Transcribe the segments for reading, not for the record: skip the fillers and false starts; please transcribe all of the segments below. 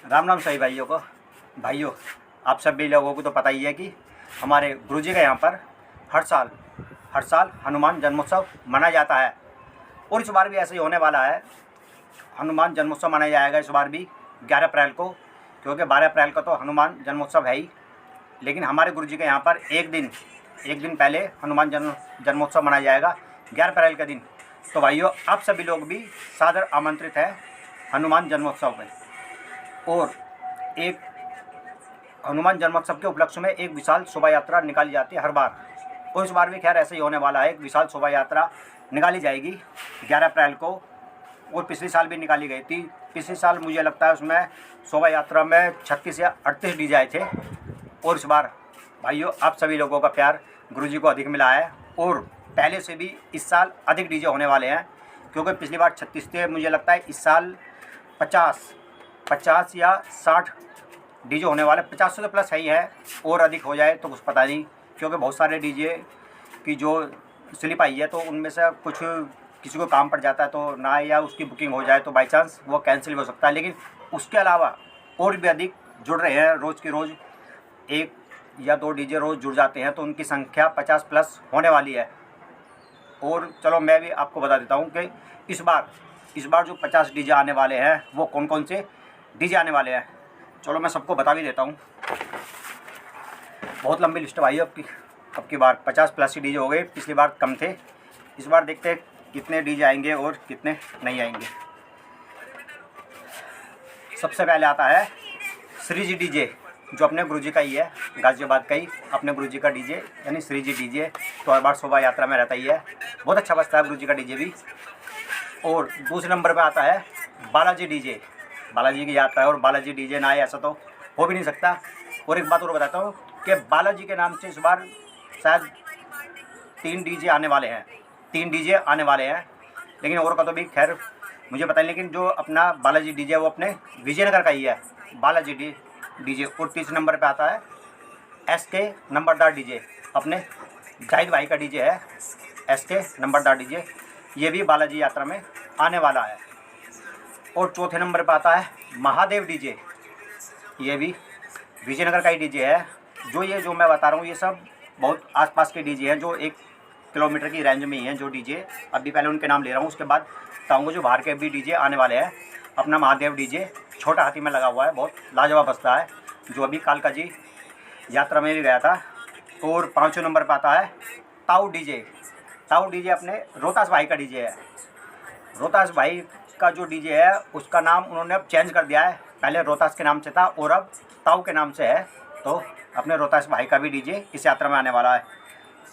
राम राम सभी भाइयों, आप सभी लोगों को तो पता ही है कि हमारे गुरुजी के यहाँ पर हर साल हनुमान जन्मोत्सव मनाया जाता है और इस बार भी ऐसे ही होने वाला है। हनुमान जन्मोत्सव मनाया जाएगा इस बार भी 11 अप्रैल को, क्योंकि 12 अप्रैल को तो हनुमान जन्मोत्सव है ही, लेकिन हमारे गुरुजी के यहाँ पर एक दिन पहले हनुमान जन्मोत्सव मनाया जाएगा 11 अप्रैल के दिन। तो भाइयों, आप सभी लोग भी सादर आमंत्रित हैं हनुमान जन्मोत्सव में। और एक हनुमान जन्मोत्सव के उपलक्ष्य में एक विशाल शोभा यात्रा निकाली जाती है हर बार, और इस बार भी खैर ऐसे ही होने वाला है। एक विशाल शोभा यात्रा निकाली जाएगी 11 अप्रैल को, और पिछले साल भी निकाली गई थी। पिछले साल मुझे लगता है उसमें शोभा यात्रा में 36 या 38 डीजे आए थे, और इस बार भाइयों आप सभी लोगों का प्यार गुरुजी को अधिक मिला है, और पहले से भी इस साल अधिक डीजे होने वाले हैं, क्योंकि पिछली बार 36 थे। मुझे लगता है इस साल 50 या 60 डीजे होने वाले। 50 से तो प्लस है ही है, और अधिक हो जाए तो कुछ पता नहीं, क्योंकि बहुत सारे डीजे की जो स्लिप आई है तो उनमें से कुछ किसी को काम पड़ जाता है तो ना, या उसकी बुकिंग हो जाए तो बाई चांस वो कैंसिल हो सकता है। लेकिन उसके अलावा और भी अधिक जुड़ रहे हैं, रोज़ की रोज़ 1 या 2 डीजे रोज़ जुड़ जाते हैं, तो उनकी संख्या 50 प्लस होने वाली है। और चलो मैं भी आपको बता देता हूँ कि इस बार जो 50 डीजे आने वाले हैं वो कौन कौन से डीजे आने वाले हैं। चलो मैं सबको बता भी देता हूँ। बहुत लंबी लिस्ट है भाई अब की बार 50 प्लस ही डीजे हो गए, पिछली बार कम थे। इस बार देखते हैं कितने डीजे आएंगे और कितने नहीं आएंगे। सबसे पहले आता है श्री जी डीजे, जो अपने गुरुजी का ही है, गाज़ियाबाद का ही अपने गुरुजी का डीजे, यानी श्री जी डीजे। तो हर बार शोभा यात्रा में रहता ही है, बहुत अच्छा बजता है गुरुजी का डीजे भी। और दूसरे नंबर पे आता है बालाजी डीजे। बालाजी की यात्रा है, और बालाजी डीजे ना आए ऐसा तो हो भी नहीं सकता। और एक बात और बताता हूँ कि बालाजी के नाम से इस बार शायद 3 डीजे आने वाले हैं, 3 डीजे आने वाले हैं। लेकिन और का तो भी खैर मुझे पता नहीं, लेकिन जो अपना बालाजी डीजे वो अपने विजयनगर का ही है, बालाजी डीजे। और तीसरे नंबर पे आता है SK नंबरदार डीजे, अपने जाहिद भाई का डीजे है SK नंबरदार डीजे, ये भी बालाजी यात्रा में आने वाला है। और चौथे नंबर पे आता है महादेव डीजे, ये भी विजयनगर का ही डीजे है। जो मैं बता रहा हूँ ये सब बहुत आसपास के डीजे हैं, जो 1 किलोमीटर की रेंज में ही हैं जो डीजे। अभी पहले उनके नाम ले रहा हूँ, उसके बाद बताऊँगा जो बाहर के भी डीजे आने वाले हैं। अपना महादेव डीजे छोटा हाथी में लगा हुआ है, बहुत लाजवाब बजता है, जो अभी कालका जी यात्रा में भी गया था। और 5वें नंबर पर आता है ताऊ डीजे। ताऊ डीजे अपने रोहतास भाई का डीजे है। रोहतास भाई का जो डीजे है उसका नाम उन्होंने अब चेंज कर दिया है, पहले रोहतास के नाम से था और अब ताऊ के नाम से है। तो अपने रोहतास भाई का भी डीजे इस यात्रा में आने वाला है।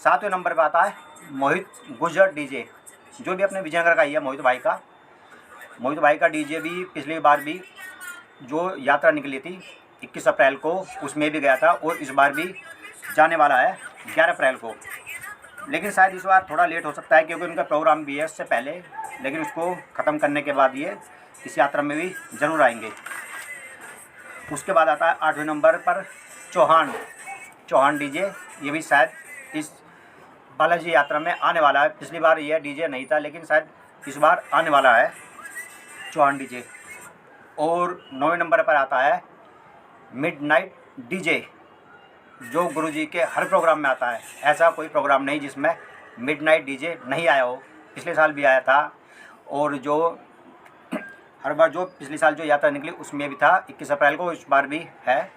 7वें नंबर पर आता है मोहित गुर्जर डीजे, जो भी अपने विजयनगर का ही है। मोहित भाई का डीजे भी पिछली बार भी जो यात्रा निकली थी 21 अप्रैल को, उसमें भी गया था, और इस बार भी जाने वाला है 11 अप्रैल को। लेकिन शायद इस बार थोड़ा लेट हो सकता है, क्योंकि उनका प्रोग्राम भी है इससे पहले, लेकिन उसको ख़त्म करने के बाद ये इस यात्रा में भी ज़रूर आएंगे। उसके बाद आता है 8वें नंबर पर चौहान डीजे, ये भी शायद इस बालाजी यात्रा में आने वाला है। पिछली बार यह डीजे नहीं था, लेकिन शायद इस बार आने वाला है चौहान डीजे। और 9वें नंबर पर आता है मिडनाइट डीजे, जो गुरुजी के हर प्रोग्राम में आता है। ऐसा कोई प्रोग्राम नहीं जिसमें मिडनाइट डीजे नहीं आया हो। पिछले साल भी आया था, और जो हर बार जो पिछले साल जो यात्रा निकली उसमें भी था 21 अप्रैल को, इस बार भी है।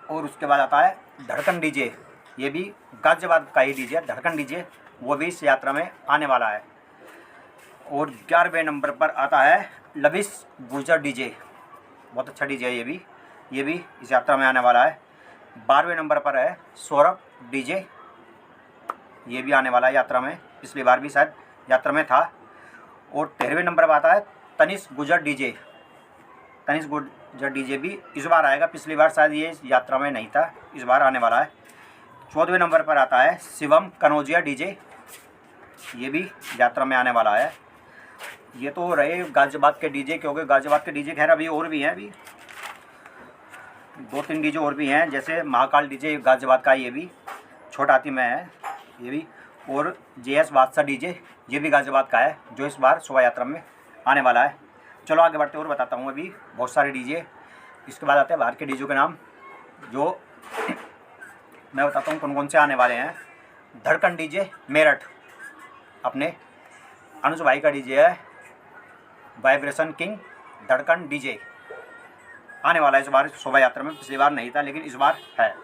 और उसके बाद आता है धड़कन डीजे, ये भी गाज़ियाबाद का ही डीजे, धड़कन डीजे, वो भी इस यात्रा में आने वाला है। और 11वें नंबर पर आता है लविश गुर्जर डीजे, बहुत अच्छा डीजे है ये भी इस यात्रा में आने वाला है। 12वें नंबर पर है सौरभ डीजे, ये भी आने वाला है यात्रा में, पिछली बार भी शायद यात्रा में था। और 13वें नंबर पर आता है तनिष्क गुर्जर डीजे भी इस बार आएगा, पिछली बार शायद ये यात्रा में नहीं था, इस बार आने वाला है। 14वें नंबर पर आता है शिवम कनौजिया डीजे, ये भी यात्रा में आने वाला है। ये तो रहे गाज़ियाबाद के डीजे, क्योंकि गाज़ियाबाद के डीजे खैर अभी और भी हैं, अभी 2-3 डीजे और भी हैं, जैसे महाकाल डीजे गाज़ियाबाद का, ये भी छोटा हाथी में है ये भी। और JS बादशाह डीजे, ये भी गाज़ियाबाद का है, जो इस बार शोभा यात्रा में आने वाला है। चलो आगे बढ़ते और बताता हूँ अभी बहुत सारे डीजे। इसके बाद आते हैं बाहर के डीजे के नाम, जो मैं बताता हूँ कौन कौन से आने वाले हैं। धड़कन डीजे मेरठ, अपने अनुज भाई का डीजे है। वाइब्रेशन किंग धड़कन डीजे आने वाला है इस बार शोभा यात्रा में। पिछली बार नहीं था लेकिन इस बार है।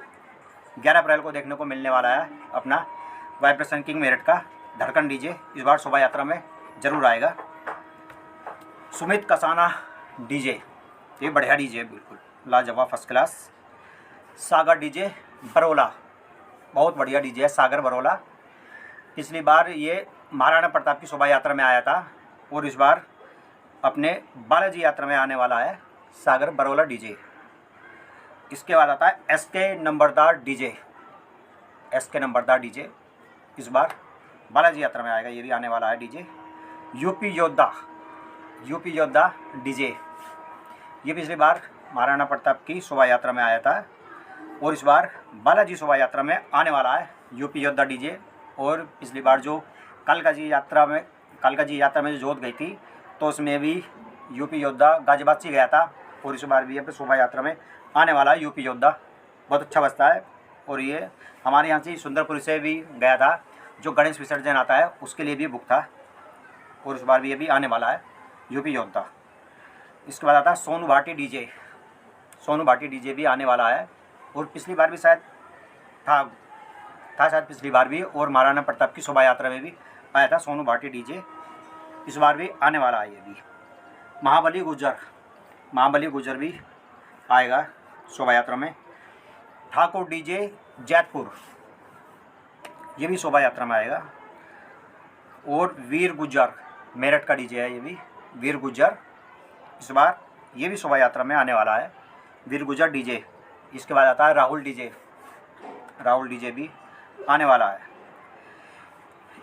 11 अप्रैल को देखने को मिलने वाला है अपना वाइब्रेशन किंग मेरठ का धड़कन डीजे। इस बार शोभा यात्रा में ज़रूर आएगा। सुमित कसाना डीजे, ये बढ़िया डीजे है, बिल्कुल लाजवाब फर्स्ट क्लास। सागर डीजे बरोला, बहुत बढ़िया डीजे है सागर बरोला। पिछली बार ये महाराणा प्रताप की शोभा यात्रा में आया था और इस बार अपने बालाजी यात्रा में आने वाला है सागर बरोला डीजे। इसके बाद आता है एसके नंबरदार डीजे। एसके नंबरदार डीजे इस बार बालाजी यात्रा में आएगा, ये भी आने वाला है डीजे। यूपी योद्धा डीजे, ये पिछली बार महाराणा प्रताप की शोभा यात्रा में आया था और इस बार बालाजी शोभा यात्रा में आने वाला है यूपी योद्धा डीजे। और पिछली बार जो कालका जी यात्रा में जो जोत गई थी तो उसमें भी यूपी योद्धा गाजियाबाद से गया था और इस बार भी अपने शोभा यात्रा में आने वाला है यूपी योद्धा। बहुत अच्छा बजता है और ये हमारे यहाँ से सुंदरपुर से भी गया था, जो गणेश विसर्जन आता है उसके लिए भी बुक था और इस बार भी ये भी आने वाला है यूपी योद्धा। इसके बाद आता है सोनू भाटी डीजे। सोनू भाटी डीजे भी आने वाला है और पिछली बार भी शायद था शायद पिछली बार भी, और महाराणा प्रताप की शोभा यात्रा में भी आया था सोनू भाटी डीजे। इस बार भी आने वाला है ये भी। महाबली गुजर भी आएगा शोभा यात्रा में। ठाकुर डीजे जैतपुर, ये भी शोभा यात्रा में आएगा। और वीर गुज्जर मेरठ का डीजे है, ये भी वीर गुज्जर इस बार ये भी शोभा यात्रा में आने वाला है, वीर गुज्जर डीजे। इसके बाद आता है राहुल डीजे भी आने वाला है।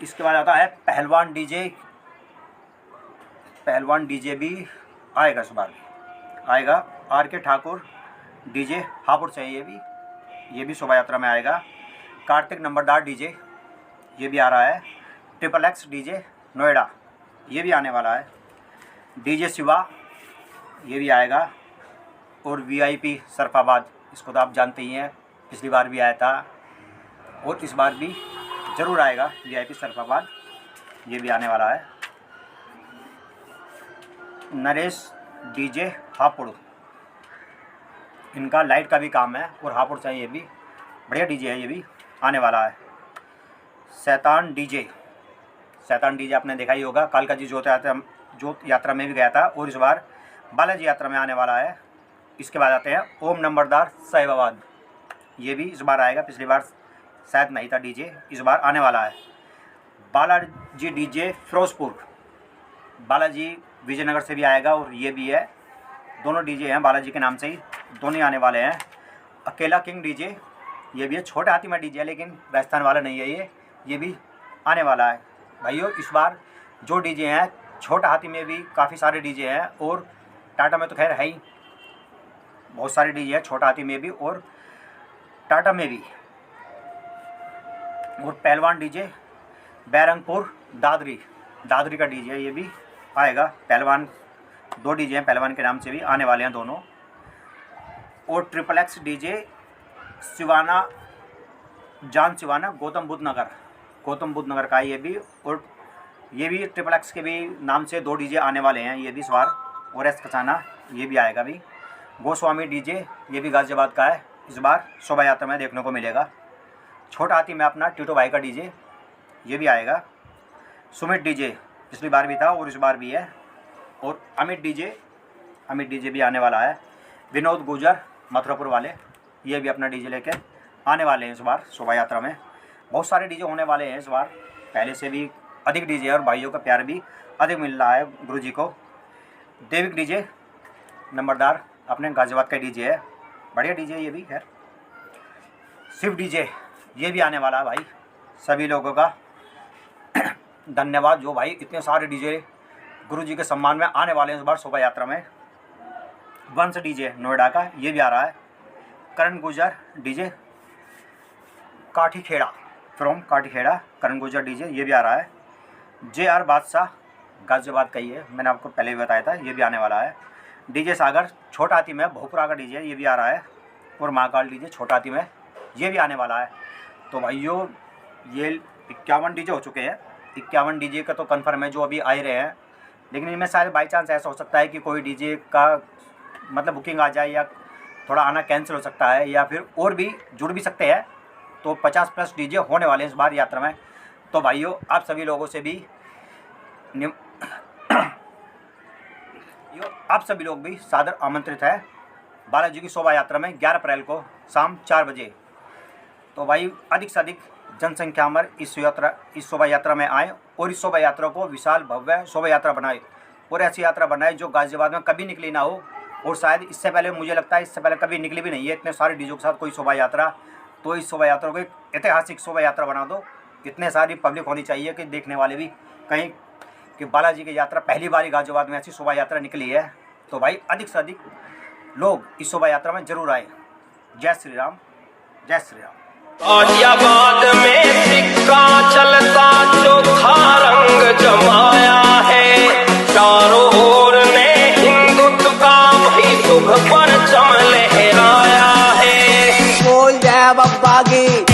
इसके बाद आता है पहलवान डीजे भी आएगा इस बार भी आएगा। आर के ठाकुर डीजे हापुड़ से ये भी शोभा यात्रा में आएगा। कार्तिक नंबरदार डीजे ये भी आ रहा है। ट्रिपल एक्स डीजे नोएडा ये भी आने वाला है। डीजे शिवा ये भी आएगा। और वीआईपी सरफाबाद, इसको तो आप जानते ही हैं, पिछली बार भी आया था और इस बार भी ज़रूर आएगा वीआईपी सरफाबाद, ये भी आने वाला है। नरेश डीजे हापुड़, इनका लाइट का भी काम है और हापुड़ से ये भी बढ़िया डीजे है, ये भी आने वाला है। शैतान डीजे आपने देखा ही होगा, कालका जी जोत यात्रा में भी गया था और इस बार बालाजी यात्रा में आने वाला है। इसके बाद आते हैं ओम नंबरदार साहिबाबाद, ये भी इस बार आएगा, पिछली बार शायद नहीं था डीजे, इस बार आने वाला है। बालाजी डीजे फिरोजपुर, बालाजी विजयनगर से भी आएगा और ये भी है, दोनों डीजे हैं बालाजी के नाम से ही, दोनों ही आने वाले हैं। अकेला किंग डीजे ये भी है, छोटे हाथी में डीजे है लेकिन राजस्थान वाला नहीं है ये भी आने वाला है। भाइयों इस बार जो डीजे हैं छोटा हाथी में भी काफ़ी सारे डीजे हैं और टाटा में तो खैर है ही, बहुत सारे डीजे हैं छोटा हाथी में भी और टाटा में भी। और पहलवान डीजे बैरंगपुर दादरी का डीजे है, ये भी आएगा। पहलवान दो डीजे हैं, पहलवान के नाम से भी आने वाले हैं दोनों। और triple X DJ Siwana Gautam Buddh Nagar का ये भी, और ये भी ट्रिपल एक्स के भी नाम से दो डीजे आने वाले हैं ये भी इस बार। और एस कसाना ये भी आएगा भी। गोस्वामी डीजे ये भी गाजियाबाद का है, इस बार शोभा यात्रा में देखने को मिलेगा। छोटा हाथी में अपना टीटो भाई का डीजे ये भी आएगा। सुमित डीजे पिछली बार भी था और इस बार भी है। और अमित डीजे भी आने वाला है। विनोद गुजर मथुरापुर वाले ये भी अपना डीजे लेके आने वाले हैं इस बार शोभा यात्रा में। बहुत सारे डीजे होने वाले हैं इस बार, पहले से भी अधिक डीजे है और भाइयों का प्यार भी अधिक मिल रहा है गुरुजी को। देविक डीजे नंबरदार अपने गाजियाबाद का डीजे है, बढ़िया डीजे ये भी है। शिव डीजे ये भी आने वाला है भाई, सभी लोगों का धन्यवाद जो भाई इतने सारे डीजे गुरुजी के सम्मान में आने वाले हैं इस बार शोभा यात्रा में। वंश डीजे नोएडा का ये भी आ रहा है। करण गुजर डीजे काठीखेड़ा करण गुजर डीजे ये भी आ रहा है। JR बादशाह गाजियाबाद का ही है, मैंने आपको पहले भी बताया था। ये भी आने वाला है। डीजे सागर छोटा हाथी में भोपुरा का डीजे ये भी आ रहा है, और महाकाल डीजे छोटा हाथी में ये भी आने वाला है। तो भाइयों ये 51 डीजे हो चुके हैं। 51 डीजे का तो कन्फर्म है जो अभी आ ही रहे हैं, लेकिन इनमें शायद बाई चांस ऐसा हो सकता है कि कोई डीजे का मतलब बुकिंग आ जाए या थोड़ा आना कैंसिल हो सकता है, या फिर और भी जुड़ भी सकते हैं। तो 50+ डीजे होने वाले हैं इस बार यात्रा में। तो भाइयों आप सभी लोगों से भी आप सभी लोग भी सादर आमंत्रित है बालाजी की शोभा यात्रा में 11 अप्रैल को शाम 4 बजे। तो भाई अधिक से अधिक जनसंख्या में इस शोभा यात्रा में आए और इस शोभा यात्रा को विशाल भव्य शोभा यात्रा बनाए, और ऐसी यात्रा बनाए जो गाजियाबाद में कभी निकली ना हो, और शायद इससे पहले मुझे लगता है इससे पहले कभी निकली भी नहीं है इतने सारे डीजों के साथ कोई शोभा यात्रा। तो इस शोभा यात्रा को एक ऐतिहासिक शोभा यात्रा बना दो। इतने सारी पब्लिक होनी चाहिए कि देखने वाले भी कहीं कि बालाजी की यात्रा पहली बार ही गाजियाबाद में ऐसी शोभा यात्रा निकली है। तो भाई अधिक से अधिक लोग इस शोभा यात्रा में जरूर आए। जय श्री राम, जय श्री राम। गाजियाबाद में सिक्का चलता चोखा रंग जमाया है, चारों ओर ने हिंदुत्व का भी शुभ परचम लहराया है। बोल जय बप्पा की।